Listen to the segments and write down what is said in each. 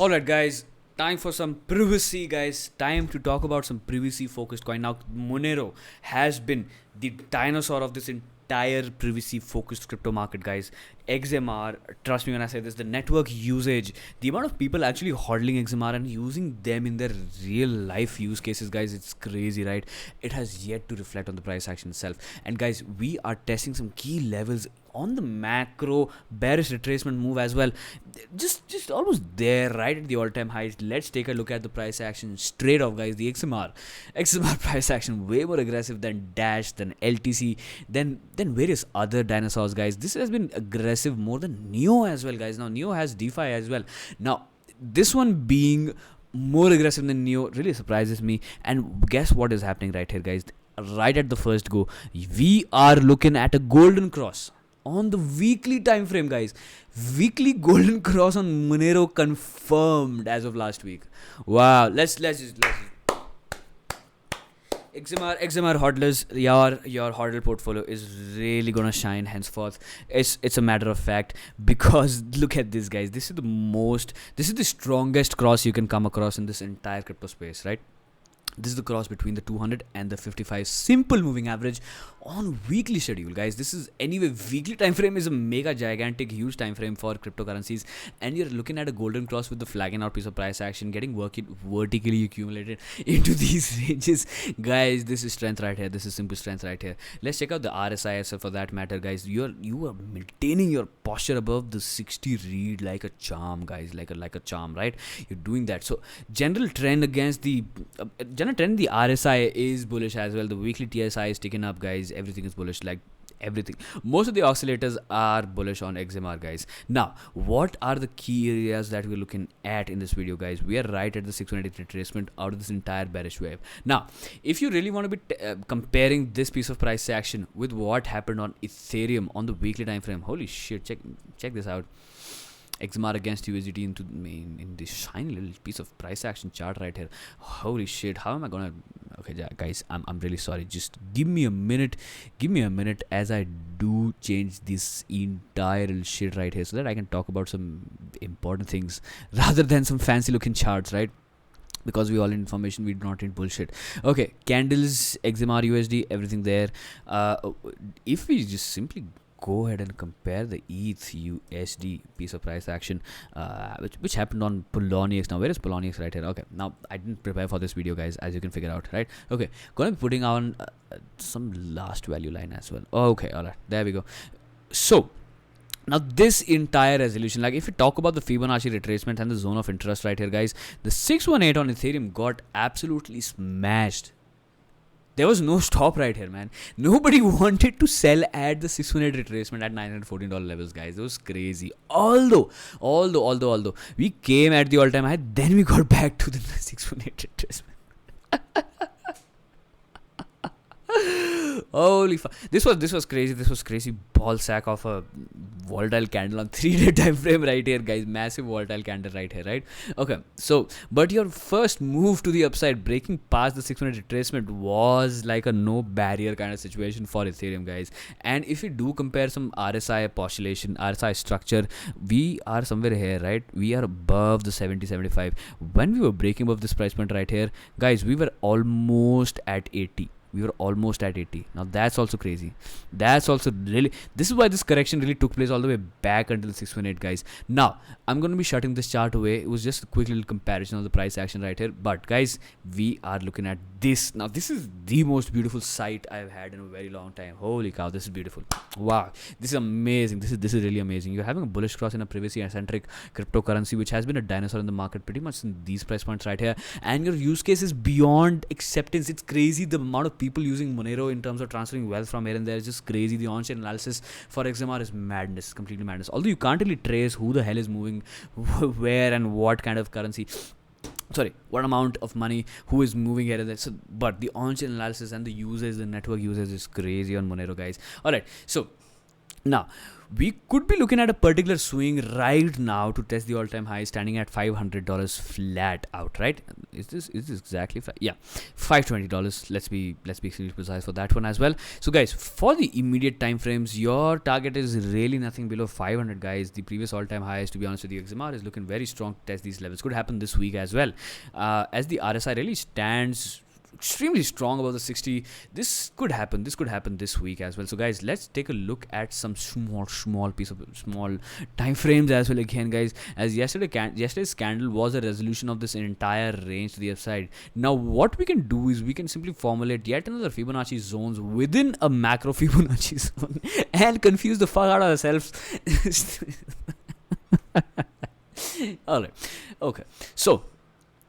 Alright, guys, time for some privacy, guys. Time to talk about some privacy focused coin. Now, Monero has been the dinosaur of this entire privacy focused crypto market, guys. XMR, trust me when I say this, the network usage, the amount of people actually hodling XMR and using them in their real life use cases, guys, it's crazy, right? It has yet to reflect on the price action itself. And, guys, we are testing some key levels on the macro bearish retracement move as well, just almost there, right at the all-time highs. Let's take a look at the price action straight off, guys. The XMR price action way more aggressive than Dash, than LTC, than various other dinosaurs, guys. This has been aggressive more than Neo as well, guys. Now Neo has DeFi as well. Now this one being more aggressive than Neo really surprises me. And guess what is happening right here, guys? Right at the first go, we are looking at a golden cross on the weekly time frame, guys. Weekly golden cross on Monero confirmed as of last week. Wow. Let's just XMR hodlers, your hodl portfolio is really gonna shine henceforth. It's a matter of fact, because look at this, guys. This is the strongest cross you can come across in this entire crypto space, right? This is the cross between the 200 and the 55 simple moving average on weekly schedule, guys. This is anyway, weekly time frame is a mega gigantic huge time frame for cryptocurrencies, and you're looking at a golden cross with the flagging out piece of price action getting vertically accumulated into these ranges, guys. This is strength right here. This is simple strength right here. Let's check out the RSI as well, for that matter, guys. You are maintaining your posture above the 60 read like a charm, guys, like a charm, right? You're doing that. So general trend the RSI is bullish as well. The weekly TSI is ticking up, guys. Everything is bullish, like everything. Most of the oscillators are bullish on XMR, guys. Now, what are the key areas that we're looking at in this video, guys? We are right at the 680 retracement out of this entire bearish wave. Now, if you really want to be comparing this piece of price action with what happened on Ethereum on the weekly time frame, holy shit, check this out. XMR against USDT in this shiny little piece of price action chart right here. Holy shit, how am I gonna? Okay, guys, I'm really sorry. Just give me a minute. Give me a minute as I do change this entire shit right here, so that I can talk about some important things rather than some fancy looking charts, right? Because we all need information, we do not need bullshit. Okay, candles, XMR, USD, everything there. If we just simply go ahead and compare the ETH USD piece of price action, which happened on Poloniex. Now, where is Poloniex right here? Okay, now I didn't prepare for this video, guys, as you can figure out, right? Okay, gonna be putting on some last value line as well. Okay, all right, there we go. So now this entire resolution, like if you talk about the Fibonacci retracement and the zone of interest right here, guys, the 618 on Ethereum got absolutely smashed. There was no stop right here, man. Nobody wanted to sell at the 618 retracement at $914 levels, guys. It was crazy. Although we came at the all-time high, then we got back to the 618 retracement. Holy fuck! This was crazy. This was crazy ball sack of a volatile candle on 3-day time frame right here, guys. Massive volatile candle right here, right? Okay, so but your first move to the upside, breaking past the 600 retracement, was like a no barrier kind of situation for Ethereum, guys. And if you do compare some RSI postulation, RSI structure, we are somewhere here, right? We are above the 70-75. When we were breaking above this price point right here, guys, we were almost at 80. We were almost at 80. Now that's also crazy. That's also really, this is why this correction really took place all the way back until 618, guys. Now I'm going to be shutting this chart away. It was just a quick little comparison of the price action right here, but guys, we are looking at this. Now this is the most beautiful sight I've had in a very long time. Holy cow, this is beautiful. Wow, this is amazing. This is really amazing. You're having a bullish cross in a privacy centric cryptocurrency which has been a dinosaur in the market pretty much in these price points right here, and your use case is beyond acceptance. It's crazy the amount of people using Monero in terms of transferring wealth from here and there is just crazy. The on-chain analysis for XMR is madness, completely madness. Although you can't really trace who the hell is moving where and what kind of currency, what amount of money, who is moving here and there. So, but the on-chain analysis and the users, the network users is crazy on Monero, guys. All right, so Now, we could be looking at a particular swing right now to test the all-time high, standing at $500 flat out. Right? Is this exactly flat? Yeah, $520. Let's be extremely precise for that one as well. So, guys, for the immediate time frames, your target is really nothing below 500. Guys, the previous all-time highs, to be honest with you, XMR is looking very strong to test these levels. Could happen this week as well, as the RSI really stands extremely strong above the 60. This could happen this week as well. So guys, let's take a look at some small piece of small time frames as well again, guys, as yesterday's candle was a resolution of this entire range to the upside. Now what we can do is we can simply formulate yet another Fibonacci zones within a macro Fibonacci zone and confuse the fuck out of ourselves. All right, okay, so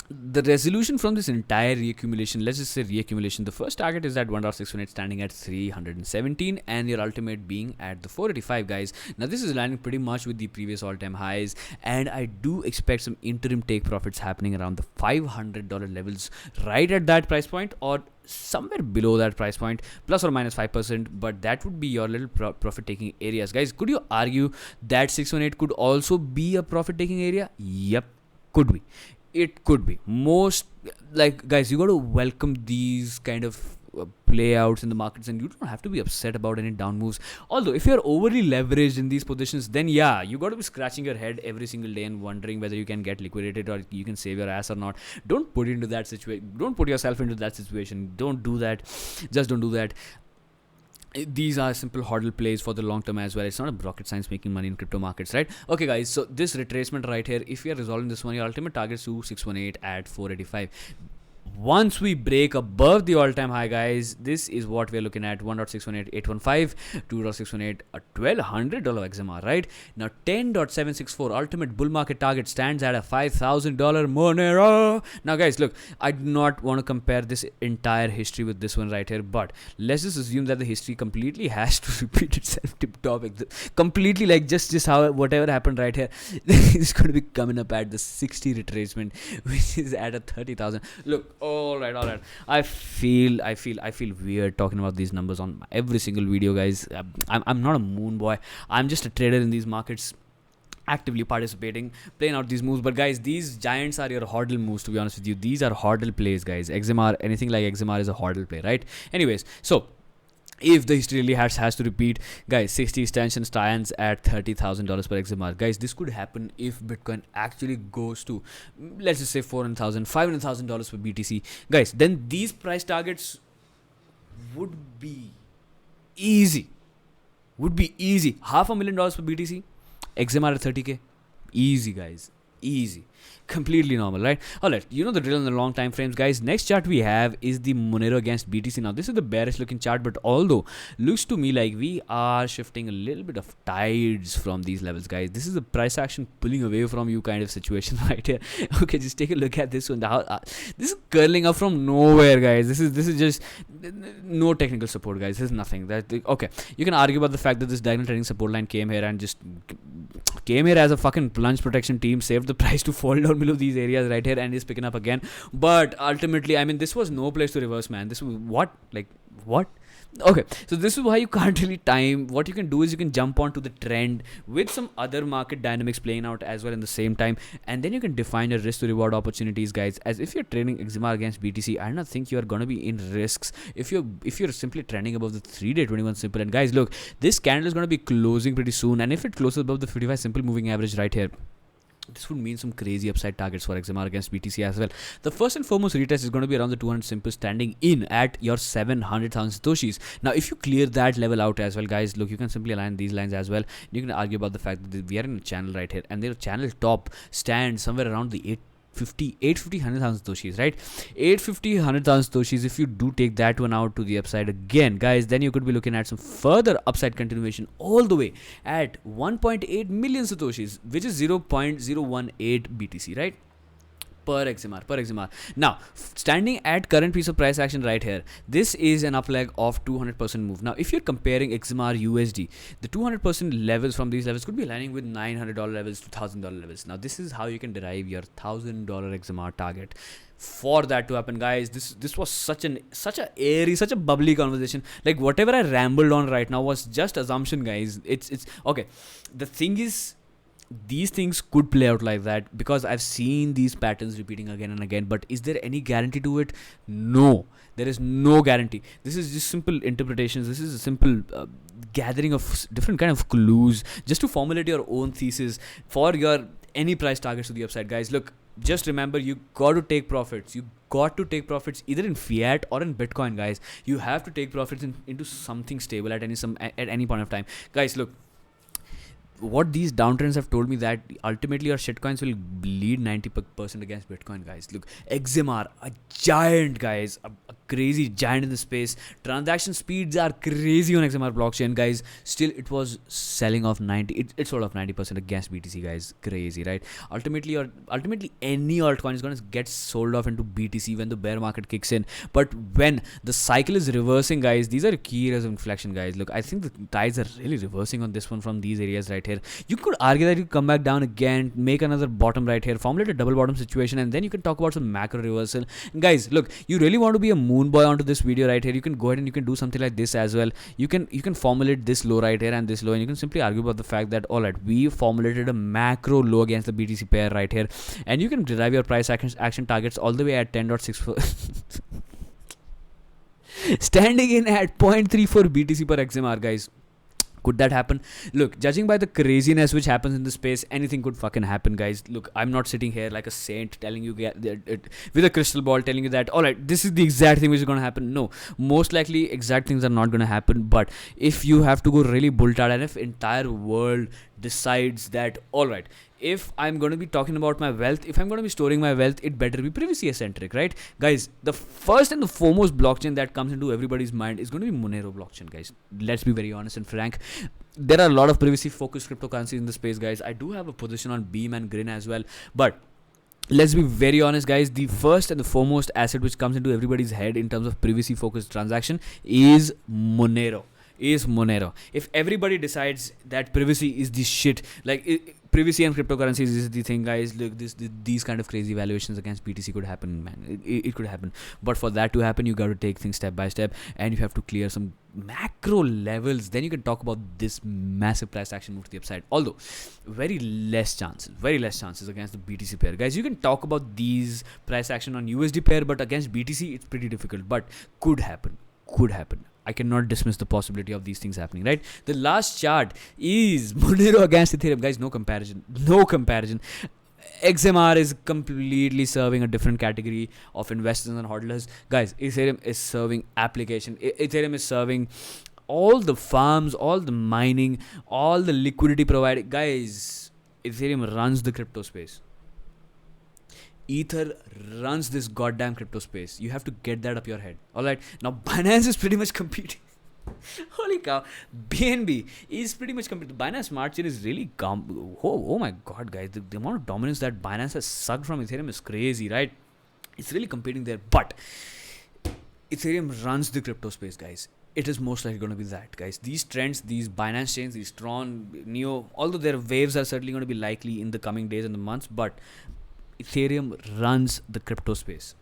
the resolution from this entire reaccumulation, let's just say reaccumulation, the first target is at 1.618 standing at 317 and your ultimate being at the 485, guys. Now this is landing pretty much with the previous all-time highs, and I do expect some interim take profits happening around the $500 levels, right at that price point or somewhere below that price point, plus or minus 5%, but that would be your little profit taking areas, guys. Could you argue that 618 could also be a profit taking area? Yep, could be. It could be. Most, like, guys, you got to welcome these kind of play outs in the markets, and you don't have to be upset about any down moves. Although if you're overly leveraged in these positions, then yeah, you got to be scratching your head every single day and wondering whether you can get liquidated or you can save your ass or not. Don't put yourself into that situation. Don't do that. Just don't do that. These are simple hodl plays for the long term as well. It's not a rocket science making money in crypto markets, right? Okay, guys, so this retracement right here, if we are resolving this one, your ultimate target is 2618 at 485. Once we break above the all-time high, guys, this is what we're looking at: 1.618815, 2.618, a $1,200 XMR, right? Now 10.764 ultimate bull market target stands at a $5,000 Monero. Now guys, look, I do not want to compare this entire history with this one right here, but let's just assume that the history completely has to repeat itself tip top, completely, like just how whatever happened right here is going to be coming up at the 60 retracement, which is at a 30,000. Look, all right. I feel weird talking about these numbers on every single video, guys. I'm not a moon boy. I'm just a trader in these markets, actively participating, playing out these moves. But guys, these giants are your hodl moves, to be honest with you. These are hodl plays, guys. XMR, anything like XMR is a hodl play, right? Anyways, so if the history really has to repeat, guys, 60 extension stands at $30,000 per XMR. Guys, this could happen if Bitcoin actually goes to, let's just say, $400,000, $500,000 per BTC. Guys, then these price targets would be easy. $500,000 per BTC, XMR at 30K. Easy, guys. Easy. Completely normal, right? Alright, you know the drill in the long time frames, guys. Next chart we have is the Monero against BTC. Now this is the bearish looking chart, but although looks to me like we are shifting a little bit of tides from these levels, guys. This is a price action pulling away from you kind of situation right here. Okay, just take a look at this one. This is curling up from nowhere, guys. This is just no technical support, guys. This is nothing. Okay, you can argue about the fact that this diagonal trading support line came here and just came here as a fucking plunge protection team, saved the price to fall down below these areas right here, and is picking up again. But ultimately, I mean, this was no place to reverse, man. This was what? Okay, so this is why you can't really time. What you can do is you can jump onto the trend with some other market dynamics playing out as well in the same time, and then you can define your risk to reward opportunities, guys. As if you're trading XMR against BTC, I don't think you're gonna be in risks if you're simply trending above the 3-day 21 simple. And guys, look, this candle is gonna be closing pretty soon, and if it closes above the 55 simple moving average right here, this would mean some crazy upside targets for XMR against BTC as well. The first and foremost retest is going to be around the 200 simple, standing in at your 700,000 satoshis. Now, if you clear that level out as well, guys, look, you can simply align these lines as well. You can argue about the fact that we are in a channel right here, and their channel top stands somewhere around the 850, 100,000 satoshis, right? 850, 100,000 satoshis. If you do take that one out to the upside again, guys, then you could be looking at some further upside continuation all the way at 1.8 million satoshis, which is 0.018 BTC, right? per XMR. Now, standing at current piece of price action right here, this is an up leg of 200% move. Now, if you're comparing XMR USD, the 200% levels from these levels could be aligning with $900 levels to $1,000 levels. Now, this is how you can derive your $1,000 XMR target. For that to happen, guys, this was such a airy, such a bubbly conversation. Like whatever I rambled on right now was just assumption, guys. It's okay. The thing is, these things could play out like that because I've seen these patterns repeating again and again. But is there any guarantee to it? No, there is no guarantee. This is just simple interpretations. This is a simple gathering of different kind of clues just to formulate your own thesis for your any price targets to the upside, guys. Look, just remember, you got to take profits. You got to take profits either in fiat or in Bitcoin, guys. You have to take profits into something stable at any point of time, guys. Look, what these downtrends have told me that ultimately our shitcoins will bleed 90% against Bitcoin, guys. Look, XMR, a giant, guys, a crazy giant in the space. Transaction speeds are crazy on XMR blockchain, guys. Still, it was selling off 90. It sold off 90% against BTC, guys. Crazy, right? Ultimately any altcoin is gonna get sold off into BTC when the bear market kicks in. But when the cycle is reversing, guys, these are key areas of inflection, guys. Look, I think the tides are really reversing on this one from these areas right here. You could argue that you come back down again, make another bottom right here, formulate a double bottom situation, and then you can talk about some macro reversal. And guys, look, you really want to be a moon boy onto this video right here, you can go ahead and you can do something like this as well. You can formulate this low right here and this low, and you can simply argue about the fact that alright, we formulated a macro low against the BTC pair right here, and you can derive your price action targets all the way at 10.64 standing in at 0.34 BTC per XMR, guys. Could that happen? Look, judging by the craziness which happens in the space, anything could fucking happen, guys. Look, I'm not sitting here like a saint telling you with a crystal ball telling you that, alright, this is the exact thing which is going to happen. No, most likely exact things are not going to happen. But if you have to go really bull tired, and if entire world decides that, alright, if I'm going to be talking about my wealth, if I'm going to be storing my wealth, it better be privacy eccentric, right? Guys, the first and the foremost blockchain that comes into everybody's mind is going to be Monero blockchain, guys. Let's be very honest and frank. There are a lot of privacy focused cryptocurrencies in the space, guys. I do have a position on Beam and Grin as well, but let's be very honest, guys. The first and the foremost asset which comes into everybody's head in terms of privacy focused transaction is Monero. If everybody decides that privacy is the shit, like privacy and cryptocurrencies is the thing, guys. Look, these kind of crazy valuations against BTC could happen, man. It could happen. But for that to happen, you got to take things step by step, and you have to clear some macro levels. Then you can talk about this massive price action move to the upside. Although, very less chances against the BTC pair, guys. You can talk about these price action on USD pair, but against BTC, it's pretty difficult. But could happen. I cannot dismiss the possibility of these things happening, right? The last chart is Monero against Ethereum, guys. No comparison. XMR is completely serving a different category of investors and hodlers, guys. Ethereum is serving application. Ethereum is serving all the farms, all the mining, all the liquidity provided, guys. Ethereum runs the crypto space. Ether runs this goddamn crypto space. You have to get that up your head. Alright, now Binance is pretty much competing. Holy cow, BNB is pretty much competing. Binance Smart Chain is really oh my god, guys, the amount of dominance that Binance has sucked from Ethereum is crazy, right? It's really competing there, but Ethereum runs the crypto space, guys. It is most likely going to be that, guys. These trends, these Binance chains, these Tron, Neo, although their waves are certainly going to be likely in the coming days and the months, but Ethereum runs the crypto space.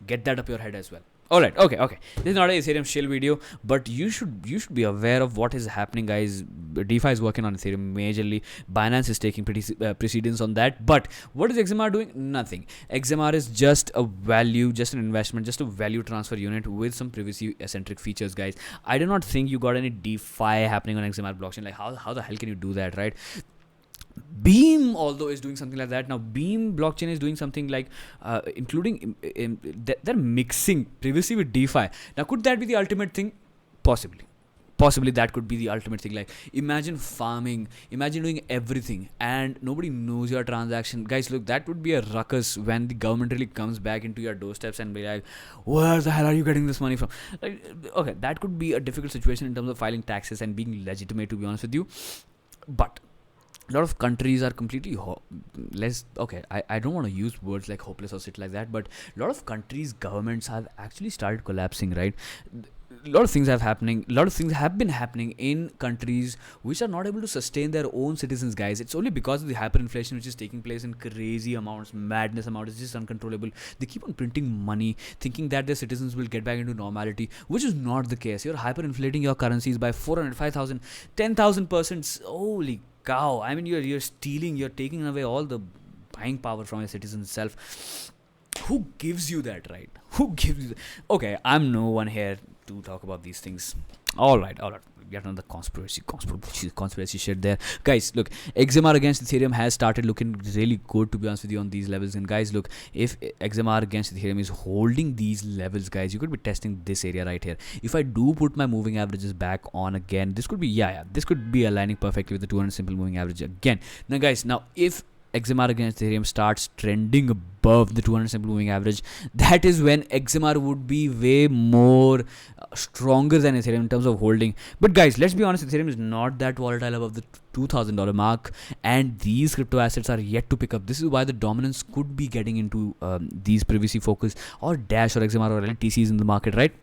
Get that up your head as well. Alright, okay. This is not an Ethereum shill video, but you should be aware of what is happening, guys. DeFi is working on Ethereum majorly. Binance is taking precedence on that. But what is XMR doing? Nothing. XMR is just a value, just an investment, just a value transfer unit with some privacy-centric features, guys. I do not think you got any DeFi happening on XMR blockchain. Like, how the hell can you do that, right? Beam, although, is doing something like that. Now, Beam blockchain is doing something like including they're mixing privacy with DeFi. Now, could that be the ultimate thing? Possibly that could be the ultimate thing. Like, imagine farming, imagine doing everything and nobody knows your transaction, guys. Look, that would be a ruckus when the government really comes back into your doorsteps and be like, where the hell are you getting this money from? Like, okay, that could be a difficult situation in terms of filing taxes and being legitimate, to be honest with you. But a lot of countries are completely less okay. I don't want to use words like hopeless or shit like that, but a lot of countries governments have actually started collapsing, right? A lot of things have happening, a lot of things have been happening in countries which are not able to sustain their own citizens, guys. It's only because of the hyperinflation which is taking place in crazy amounts, madness amount is just uncontrollable. They keep on printing money thinking that their citizens will get back into normality, which is not the case. You're hyperinflating your currencies by 400, 5,000, 10,000%. Holy cow. I mean, you're stealing, you're taking away all the buying power from your citizens itself. Who gives you that, right? Who gives you okay, I'm no one here to talk about these things. All right, get another conspiracy shit there, guys. Look, XMR against Ethereum has started looking really good, to be honest with you, on these levels. And guys, look, if XMR against Ethereum is holding these levels, guys, you could be testing this area right here. If I do put my moving averages back on again, this could be this could be aligning perfectly with the 200 simple moving average again. Now guys, if XMR against Ethereum starts trending above the 200 simple moving average, that is when XMR would be way more stronger than Ethereum in terms of holding. But guys, let's be honest, Ethereum is not that volatile above the $2,000 mark, and these crypto assets are yet to pick up. This is why the dominance could be getting into these previously focused or Dash or XMR or LTCs in the market, right?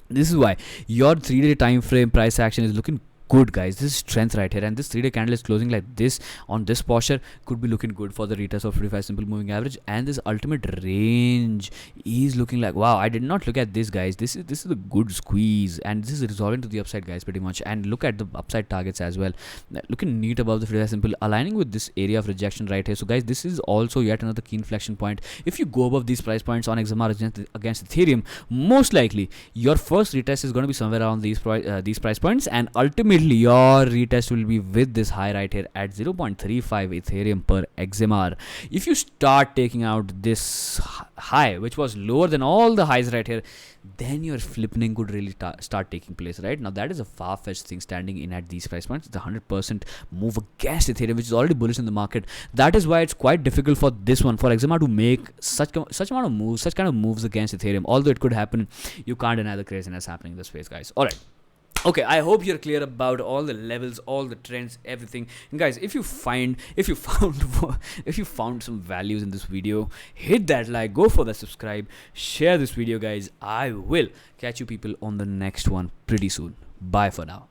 This is why your 3-day time frame price action is looking good, guys. This is strength right here, and this 3-day candle is closing like this on this posture, could be looking good for the retest of 55 simple moving average. And this ultimate range is looking like, wow, I did not look at this, guys. This is a good squeeze, and this is resolving to the upside, guys, pretty much. And look at the upside targets as well, looking neat above the 55 simple, aligning with this area of rejection right here. So guys, this is also yet another key inflection point. If you go above these price points on XMR against Ethereum, most likely your first retest is going to be somewhere around these price points, and ultimately your retest will be with this high right here at 0.35 Ethereum per XMR. If you start taking out this high, which was lower than all the highs right here, then your flipping could really start taking place, right? Now that is a far-fetched thing standing in at these price points. It's a 100% move against Ethereum, which is already bullish in the market. That is why it's quite difficult for this one, for XMR, to make such amount of moves, such kind of moves against Ethereum. Although it could happen, you can't deny the craziness happening in the space, guys. All right. Okay, I hope you're clear about all the levels, all the trends, everything. And guys, if you found some values in this video, hit that like, go for the subscribe, share this video, guys. I will catch you people on the next one pretty soon. Bye for now.